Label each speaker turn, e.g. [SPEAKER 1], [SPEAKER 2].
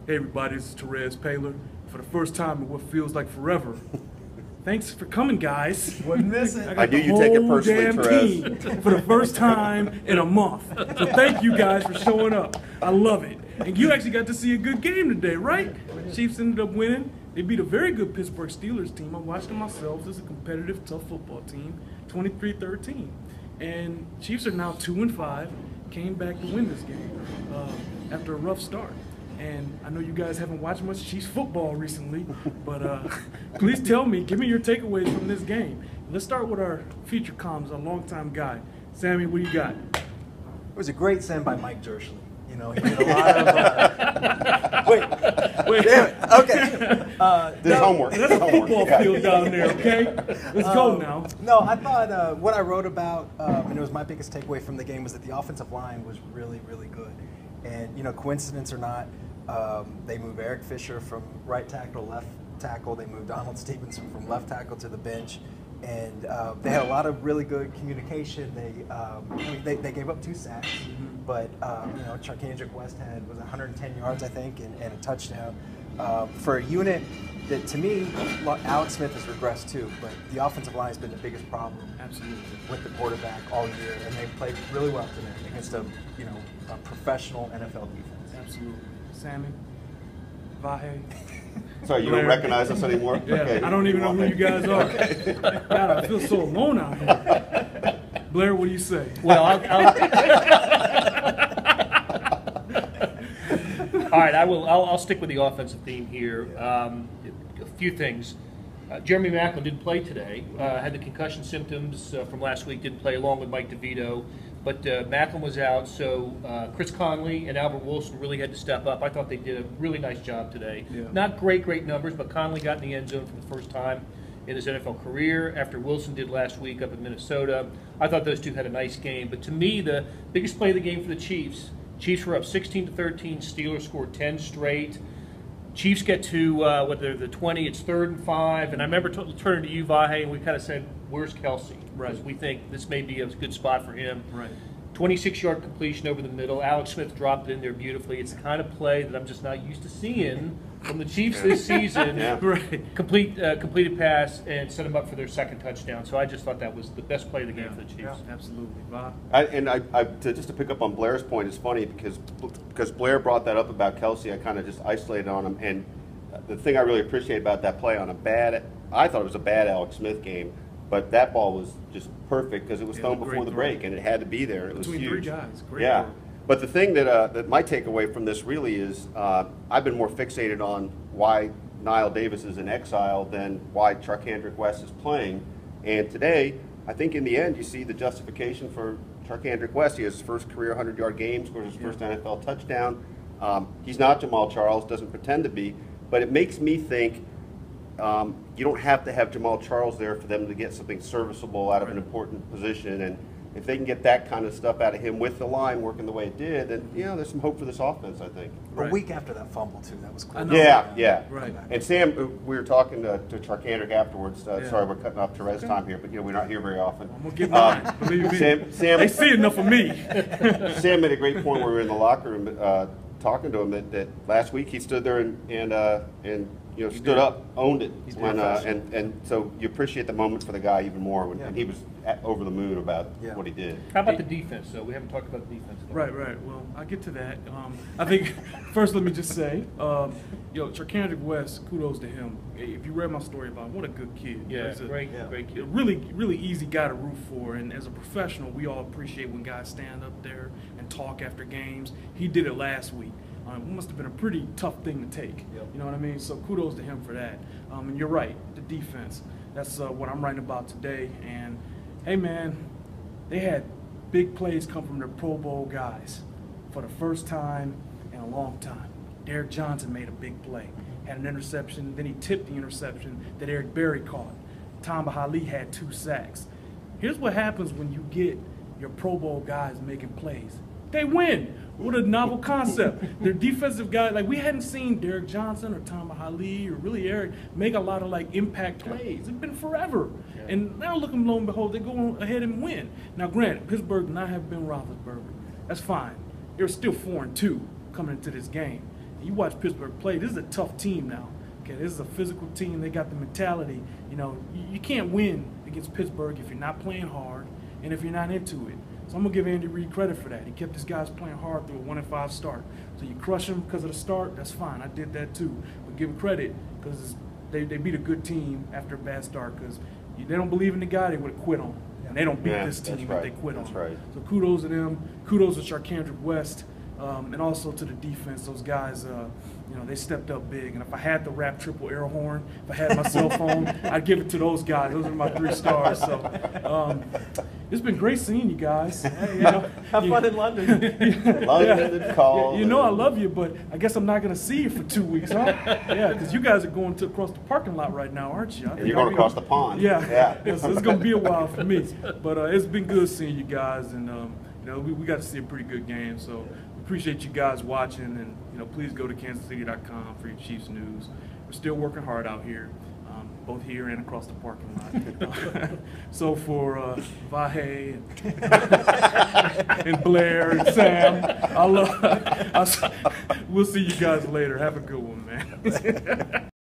[SPEAKER 1] Hey everybody, this is Terez, Paylor. For the first time in what feels like forever. Thanks for coming, guys.
[SPEAKER 2] Wasn't missing.
[SPEAKER 1] I
[SPEAKER 3] I knew you take it personally,
[SPEAKER 1] Terez. Team for the first time in a month. So thank you guys for showing up. I love it. And you actually got to see a good game today, right? Chiefs ended up winning. They beat a very good Pittsburgh Steelers team. I watched them myself. This is a competitive, tough football team, 23-13. And Chiefs are now 2-5. Came back to win this game after a rough start. And I know you guys haven't watched much Chiefs football recently, but please tell me, give me your takeaways from this game. Let's start with our feature comms, our longtime guy. Sammy, what do you got?
[SPEAKER 2] It was a great send by Mike Dershowitz. You know, he did a lot of. Wait, damn it. Okay.
[SPEAKER 3] This homework.
[SPEAKER 1] That's a football field down there, okay? Let's go now.
[SPEAKER 2] No, I thought what I wrote about, and it was my biggest takeaway from the game, was that the offensive line was really, really good. And, you know, coincidence or not, they moved Eric Fisher from right tackle to left tackle. They moved Donald Stevenson from left tackle to the bench. And they had a lot of really good communication. They gave up 2 sacks, but you know, Charkandrick West was 110 yards, I think, and a touchdown. For a unit that, to me, Alex Smith has regressed too, but the offensive line has been the biggest problem.
[SPEAKER 1] Absolutely.
[SPEAKER 2] With the quarterback all year, and they played really well today against a professional NFL defense.
[SPEAKER 1] Absolutely. Sammy, Vahe.
[SPEAKER 3] Sorry, you
[SPEAKER 1] Blair.
[SPEAKER 3] don't recognize us anymore?
[SPEAKER 1] Yeah,
[SPEAKER 3] Okay.
[SPEAKER 1] I don't even know who you guys are. God, I feel so alone out here. Blair, what do you say?
[SPEAKER 4] Well, all right, I'll stick with the offensive theme here. A few things. Jeremy Maclin didn't play today. Had the concussion symptoms from last week. Didn't play along with Mike DeVito. But Maclin was out, so Chris Conley and Albert Wilson really had to step up. I thought they did a really nice job today.
[SPEAKER 1] Yeah.
[SPEAKER 4] Not great numbers, but Conley got in the end zone for the first time in his NFL career after Wilson did last week up in Minnesota. I thought those two had a nice game. But to me, the biggest play of the game for the Chiefs were up 16-13. Steelers scored 10 straight. Chiefs get to the 20. It's 3rd and 5. And I remember turning to you, Vahe, and we kind of said, "Where's Kelsey?"
[SPEAKER 1] Right.
[SPEAKER 4] Because we think this may be a good spot for him.
[SPEAKER 1] Right.
[SPEAKER 4] 26-yard completion over the middle. Alex Smith dropped it in there beautifully. It's the kind of play that I'm just not used to seeing from the Chiefs this season.
[SPEAKER 3] Yeah.
[SPEAKER 1] Right.
[SPEAKER 4] Completed pass and set them up for their second touchdown. So I just thought that was the best play of the game for the Chiefs.
[SPEAKER 1] Yeah, absolutely.
[SPEAKER 3] Just to pick up on Blair's point, it's funny because Blair brought that up about Kelsey. I kind of just isolated on him, and the thing I really appreciate about that play I thought it was a bad Alex Smith game, but that ball was just perfect because it was thrown before the break, and it had to be there. It was
[SPEAKER 1] Between
[SPEAKER 3] huge.
[SPEAKER 1] 3 guys. Great
[SPEAKER 3] Yeah.
[SPEAKER 1] work.
[SPEAKER 3] But the thing that my takeaway from this really is I've been more fixated on why Niall Davis is in exile than why Charkandrick West is playing. And today, I think in the end, you see the justification for Charkandrick West. He has his first career 100-yard game, scores his first NFL touchdown. He's not Jamal Charles, doesn't pretend to be, but it makes me think you don't have to have Jamal Charles there for them to get something serviceable out of an important position. And if they can get that kind of stuff out of him with the line working the way it did, then there's some hope for this offense, I think.
[SPEAKER 2] A week after that fumble too, that was cool.
[SPEAKER 3] Yeah.
[SPEAKER 1] Right.
[SPEAKER 3] And Sam, we were talking to Charkandrick afterwards. Sorry, we're cutting off Terez time here, but we're not here very often.
[SPEAKER 1] I'm going to get mine, believe me.
[SPEAKER 3] Sam,
[SPEAKER 1] they see enough of me.
[SPEAKER 3] Sam made a great point where we were in the locker room talking to him that last week he stood there and stood up, owned it, and so you appreciate the moment for the guy even more when he was over the moon about what he did.
[SPEAKER 4] How about the defense, though? We haven't talked about the defense.
[SPEAKER 1] Right. Well, I'll get to that. I think first let me just say, Charkandrick West, kudos to him. If you read my story about him, what a good kid.
[SPEAKER 4] Yeah,
[SPEAKER 1] He's a
[SPEAKER 4] great kid.
[SPEAKER 1] Really easy guy to root for. And as a professional, we all appreciate when guys stand up there and talk after games. He did it last week. It must have been a pretty tough thing to take.
[SPEAKER 2] Yep.
[SPEAKER 1] You know what I mean? So kudos to him for that. And you're right, the defense. That's what I'm writing about today. And hey, man, they had big plays come from their Pro Bowl guys for the first time in a long time. Derek Johnson made a big play, had an interception, then he tipped the interception that Eric Berry caught. Tom Vahe had 2 sacks. Here's what happens when you get your Pro Bowl guys making plays. They win. What a novel concept. Their defensive guys, like we hadn't seen Derek Johnson or Tom Vahe or really Eric make a lot of impact plays. It's been forever. Yeah. And now look them, lo and behold, they go on ahead and win. Now granted, Pittsburgh did not have Ben Roethlisberger. That's fine. They're still 4-2 coming into this game. You watch Pittsburgh play. This is a tough team now. Okay, this is a physical team. They got the mentality. You know, you can't win against Pittsburgh if you're not playing hard and if you're not into it. So I'm going to give Andy Reid credit for that. He kept his guys playing hard through a 1-5 start. So you crush them because of the start, that's fine. I did that too. But give him credit because they beat a good team after a bad start because they don't believe in the guy, they would have quit on him. And they don't beat this team if they quit on him.
[SPEAKER 3] Right.
[SPEAKER 1] So kudos to them. Kudos to Kerkhoff West. And also to the defense, those guys, you know, they stepped up big. And if I had the rap triple air horn, if I had my cell phone, I'd give it to those guys. Those are my 3 stars. So it's been great seeing you guys. Hey, you know,
[SPEAKER 2] Have fun in London.
[SPEAKER 3] London and call.
[SPEAKER 1] You know I love you, but I guess I'm not going to see you for 2 weeks, huh? Yeah, because you guys are going to across the parking lot right now, aren't you?
[SPEAKER 3] And you're going across the pond.
[SPEAKER 1] Yeah. So it's going to be a while for me. But it's been good seeing you guys, and you know, we got to see a pretty good game. So appreciate you guys watching, and you know, please go to kansascity.com for your Chiefs news. We're still working hard out here, both here and across the parking lot. So for Vahe and Blair and Sam, we'll see you guys later. Have a good one, man.